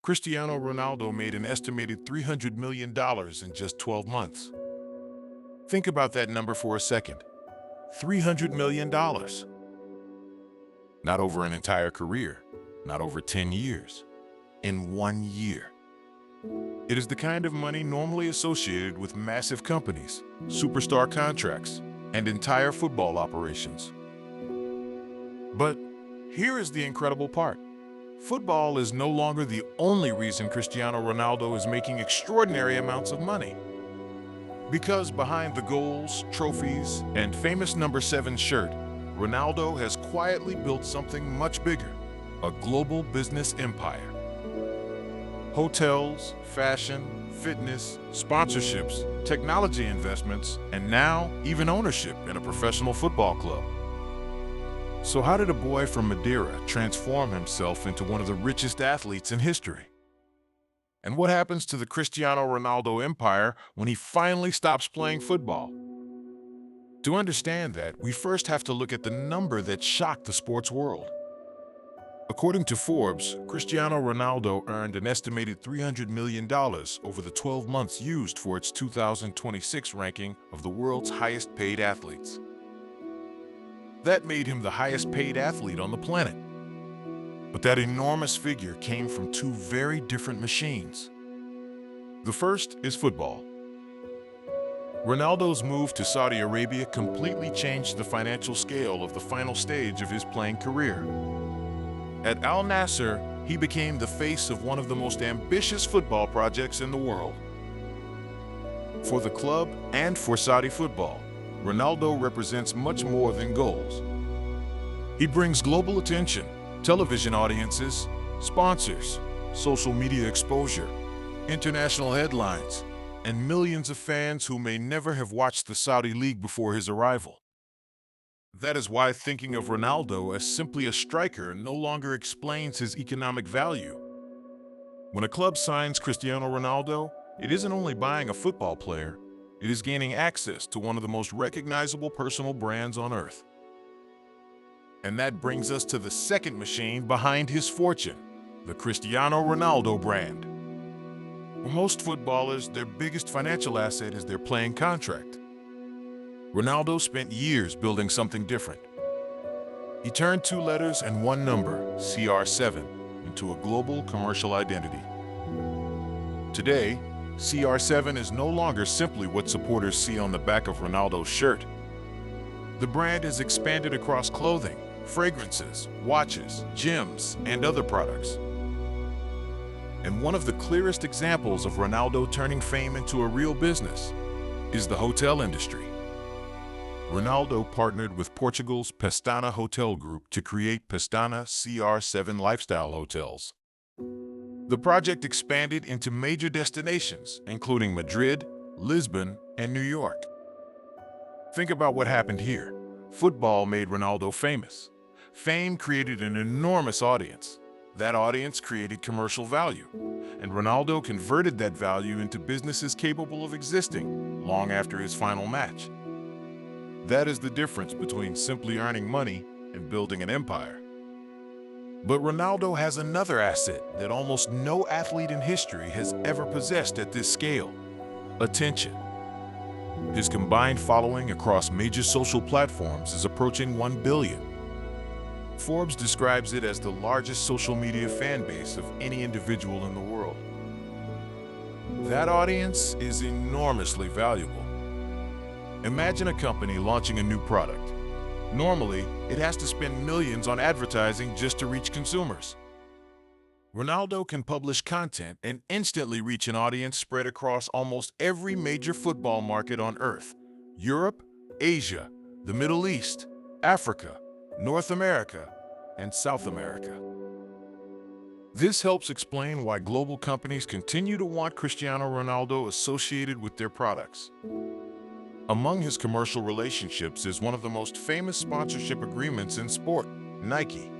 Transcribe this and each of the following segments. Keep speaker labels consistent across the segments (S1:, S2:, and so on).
S1: Cristiano Ronaldo made an estimated $300 million in just 12 months. Think about that number for a second. $300 million. Not over an entire career, not over 10 years. In 1 year. It is the kind of money normally associated with massive companies, superstar contracts, and entire football operations. But here is the incredible part. Football is no longer the only reason Cristiano Ronaldo is making extraordinary amounts of money. Because behind the goals, trophies, and famous number 7 shirt, Ronaldo has quietly built something much bigger, a global business empire. Hotels, fashion, fitness, sponsorships, technology investments, and now even ownership in a professional football club. So how did a boy from Madeira transform himself into one of the richest athletes in history? And what happens to the Cristiano Ronaldo empire when he finally stops playing football? To understand that, we first have to look at the number that shocked the sports world. According to Forbes, Cristiano Ronaldo earned an estimated $300 million over the 12 months used for its 2026 ranking of the world's highest-paid athletes. That made him the highest-paid athlete on the planet. But that enormous figure came from two very different machines. The first is football. Ronaldo's move to Saudi Arabia completely changed the financial scale of the final stage of his playing career. At Al Nassr, he became the face of one of the most ambitious football projects in the world. For the club and for Saudi football, Ronaldo represents much more than goals. He brings global attention, television audiences, sponsors, social media exposure, international headlines, and millions of fans who may never have watched the Saudi League before his arrival. That is why thinking of Ronaldo as simply a striker no longer explains his economic value. When a club signs Cristiano Ronaldo, it isn't only buying a football player, it is gaining access to one of the most recognizable personal brands on earth. And that brings us to the second machine behind his fortune, the Cristiano Ronaldo brand. For most footballers, their biggest financial asset is their playing contract. Ronaldo spent years building something different. He turned 2 letters and 1 number, CR7, into a global commercial identity. Today, CR7 is no longer simply what supporters see on the back of Ronaldo's shirt. The brand has expanded across clothing, fragrances, watches, gyms, and other products. And one of the clearest examples of Ronaldo turning fame into a real business is the hotel industry. Ronaldo partnered with Portugal's Pestana Hotel Group to create Pestana CR7 lifestyle hotels. The project expanded into major destinations, including Madrid, Lisbon, and New York. Think about what happened here. Football made Ronaldo famous. Fame created an enormous audience. That audience created commercial value, and Ronaldo converted that value into businesses capable of existing long after his final match. That is the difference between simply earning money and building an empire. But Ronaldo has another asset that almost no athlete in history has ever possessed at this scale: attention. His combined following across major social platforms is approaching 1 billion. Forbes describes it as the largest social media fan base of any individual in the world. That audience is enormously valuable. Imagine a company launching a new product. Normally, it has to spend millions on advertising just to reach consumers. Ronaldo can publish content and instantly reach an audience spread across almost every major football market on Earth: Europe, Asia, the Middle East, Africa, North America, and South America. This helps explain why global companies continue to want Cristiano Ronaldo associated with their products. Among his commercial relationships is one of the most famous sponsorship agreements in sport, Nike.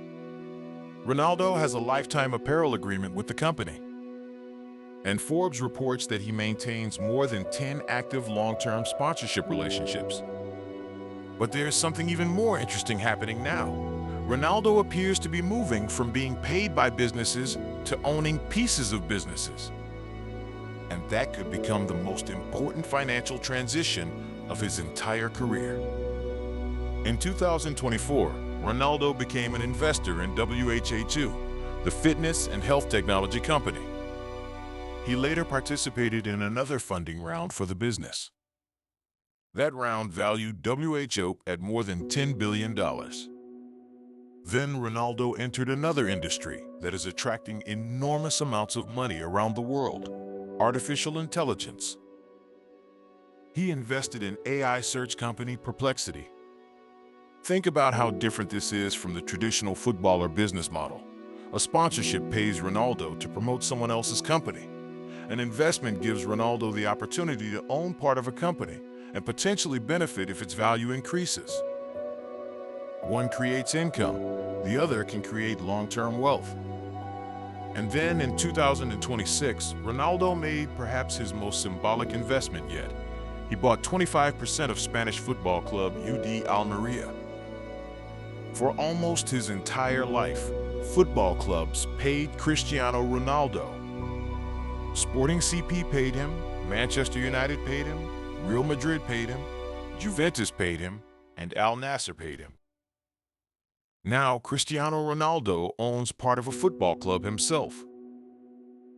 S1: Ronaldo has a lifetime apparel agreement with the company. And Forbes reports that he maintains more than 10 active long-term sponsorship relationships. But there's something even more interesting happening now. Ronaldo appears to be moving from being paid by businesses to owning pieces of businesses. And that could become the most important financial transition of his entire career. In 2024, Ronaldo became an investor in WHA2, the fitness and health technology company. He later participated in another funding round for the business. That round valued WHO at more than $10 billion. Then Ronaldo entered another industry that is attracting enormous amounts of money around the world: artificial intelligence. He invested in AI search company Perplexity. Think about how different this is from the traditional footballer business model. A sponsorship pays Ronaldo to promote someone else's company. An investment gives Ronaldo the opportunity to own part of a company and potentially benefit if its value increases. One creates income, the other can create long-term wealth. And then in 2026, Ronaldo made perhaps his most symbolic investment yet. He bought 25% of Spanish football club UD Almeria. For almost his entire life, football clubs paid Cristiano Ronaldo. Sporting CP paid him, Manchester United paid him, Real Madrid paid him, Juventus paid him, and Al Nassr paid him. Now Cristiano Ronaldo owns part of a football club himself.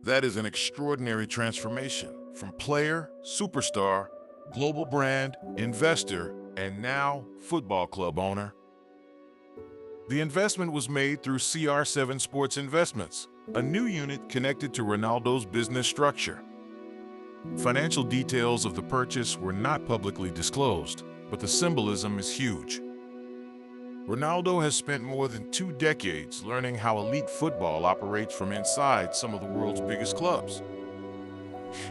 S1: That is an extraordinary transformation from player, superstar, global brand, investor, and now football club owner. The investment was made through CR7 Sports Investments, a new unit connected to Ronaldo's business structure. Financial details of the purchase were not publicly disclosed, but the symbolism is huge. Ronaldo has spent more than 2 decades learning how elite football operates from inside some of the world's biggest clubs.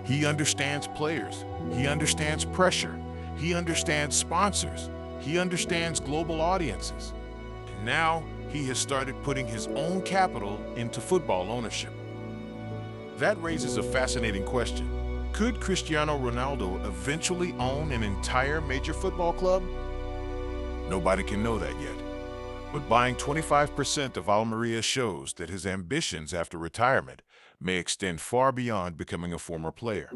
S1: He understands players, he understands pressure, he understands sponsors, he understands global audiences. And now he has started putting his own capital into football ownership. That raises a fascinating question. Could Cristiano Ronaldo eventually own an entire major football club? Nobody can know that yet. But buying 25% of Almeria shows that his ambitions after retirement may extend far beyond becoming a former player.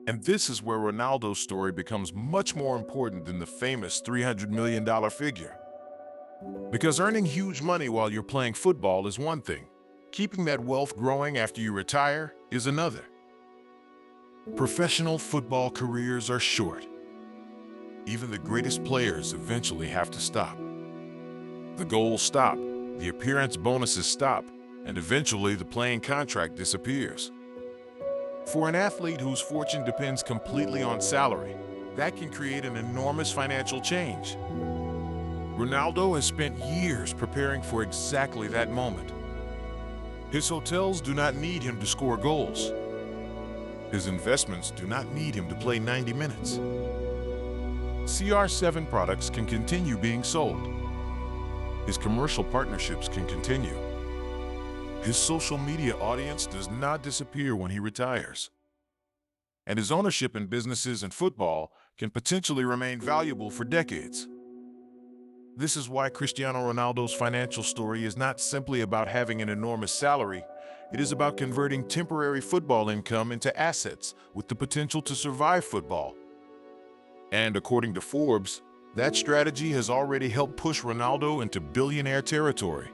S1: And this is where Ronaldo's story becomes much more important than the famous $300 million figure. Because earning huge money while you're playing football is one thing. Keeping that wealth growing after you retire is another. Professional football careers are short. Even the greatest players eventually have to stop. The goals stop, the appearance bonuses stop, and eventually the playing contract disappears. For an athlete whose fortune depends completely on salary, that can create an enormous financial change. Ronaldo has spent years preparing for exactly that moment. His hotels do not need him to score goals. His investments do not need him to play 90 minutes. CR7 products can continue being sold. His commercial partnerships can continue. His social media audience does not disappear when he retires. And his ownership in businesses and football can potentially remain valuable for decades. This is why Cristiano Ronaldo's financial story is not simply about having an enormous salary. It is about converting temporary football income into assets with the potential to survive football. And according to Forbes, that strategy has already helped push Ronaldo into billionaire territory.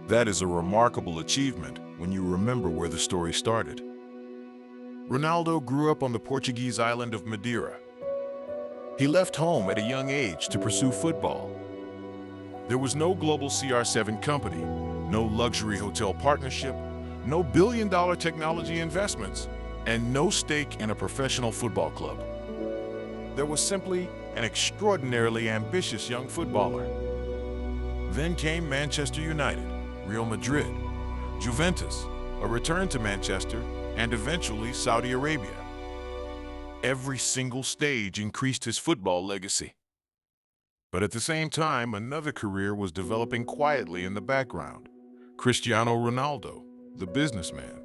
S1: That is a remarkable achievement when you remember where the story started. Ronaldo grew up on the Portuguese island of Madeira. He left home at a young age to pursue football. There was no global CR7 company, no luxury hotel partnership, no billion-dollar technology investments, and no stake in a professional football club. There was simply an extraordinarily ambitious young footballer. Then came Manchester United, Real Madrid, Juventus, a return to Manchester, and eventually Saudi Arabia. Every single stage increased his football legacy. But at the same time, another career was developing quietly in the background. Cristiano Ronaldo, the businessman.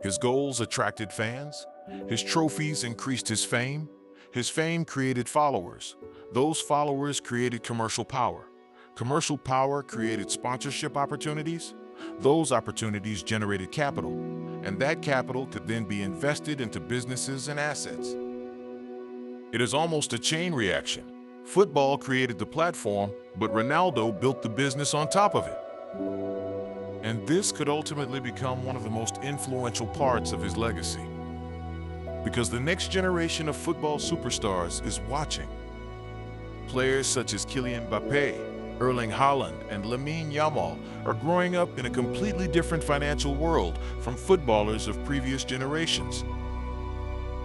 S1: His goals attracted fans. His trophies increased his fame. His fame created followers. Those followers created commercial power. Commercial power created sponsorship opportunities. Those opportunities generated capital, and that capital could then be invested into businesses and assets. It is almost a chain reaction. Football created the platform, but Ronaldo built the business on top of it. And this could ultimately become one of the most influential parts of his legacy. Because the next generation of football superstars is watching. Players such as Kylian Mbappé, Erling Haaland, and Lamine Yamal are growing up in a completely different financial world from footballers of previous generations.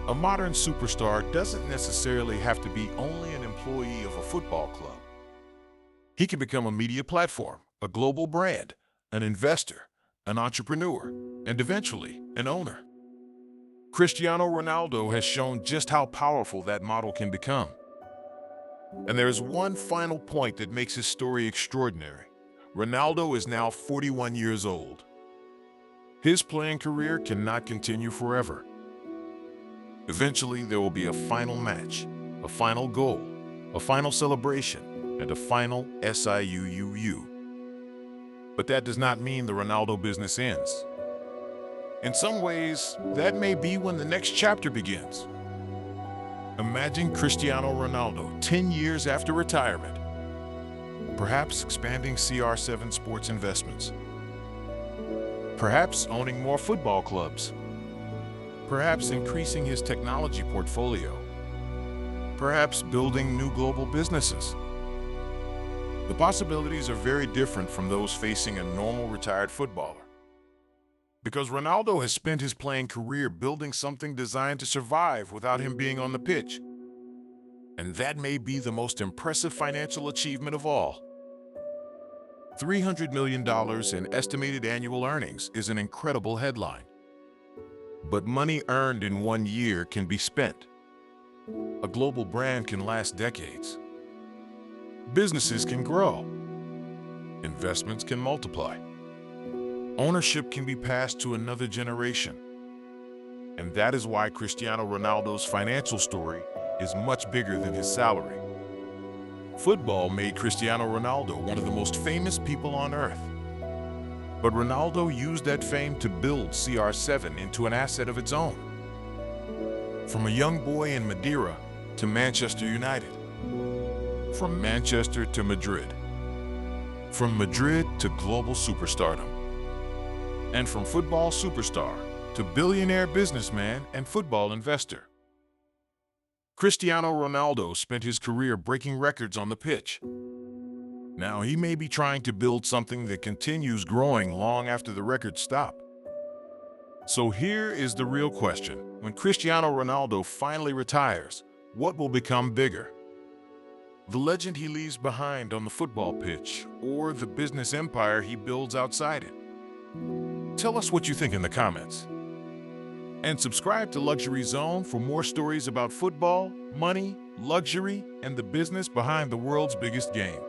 S1: A modern superstar doesn't necessarily have to be only an employee of a football club. He can become a media platform, a global brand, an investor, an entrepreneur, and eventually an owner. Cristiano Ronaldo has shown just how powerful that model can become. And there is one final point that makes his story extraordinary. Ronaldo is now 41 years old. His playing career cannot continue forever. Eventually, there will be a final match, a final goal, a final celebration, and a final SIUUU. But that does not mean the Ronaldo business ends. In some ways, that may be when the next chapter begins. Imagine Cristiano Ronaldo 10 years after retirement, perhaps expanding CR7 Sports investments, perhaps owning more football clubs, perhaps increasing his technology portfolio, perhaps building new global businesses. The possibilities are very different from those facing a normal retired footballer. Because Ronaldo has spent his playing career building something designed to survive without him being on the pitch. And that may be the most impressive financial achievement of all. $300 million in estimated annual earnings is an incredible headline. But money earned in 1 year can be spent. A global brand can last decades. Businesses can grow. Investments can multiply. Ownership can be passed to another generation. And that is why Cristiano Ronaldo's financial story is much bigger than his salary. Football made Cristiano Ronaldo one of the most famous people on earth. But Ronaldo used that fame to build CR7 into an asset of its own. From a young boy in Madeira to Manchester United. From Manchester to Madrid. From Madrid to global superstardom. And from football superstar to billionaire businessman and football investor. Cristiano Ronaldo spent his career breaking records on the pitch. Now he may be trying to build something that continues growing long after the records stop. So here is the real question. When Cristiano Ronaldo finally retires, what will become bigger? The legend he leaves behind on the football pitch, or the business empire he builds outside it? Tell us what you think in the comments. And subscribe to Luxury Zone for more stories about football, money, luxury, and the business behind the world's biggest game.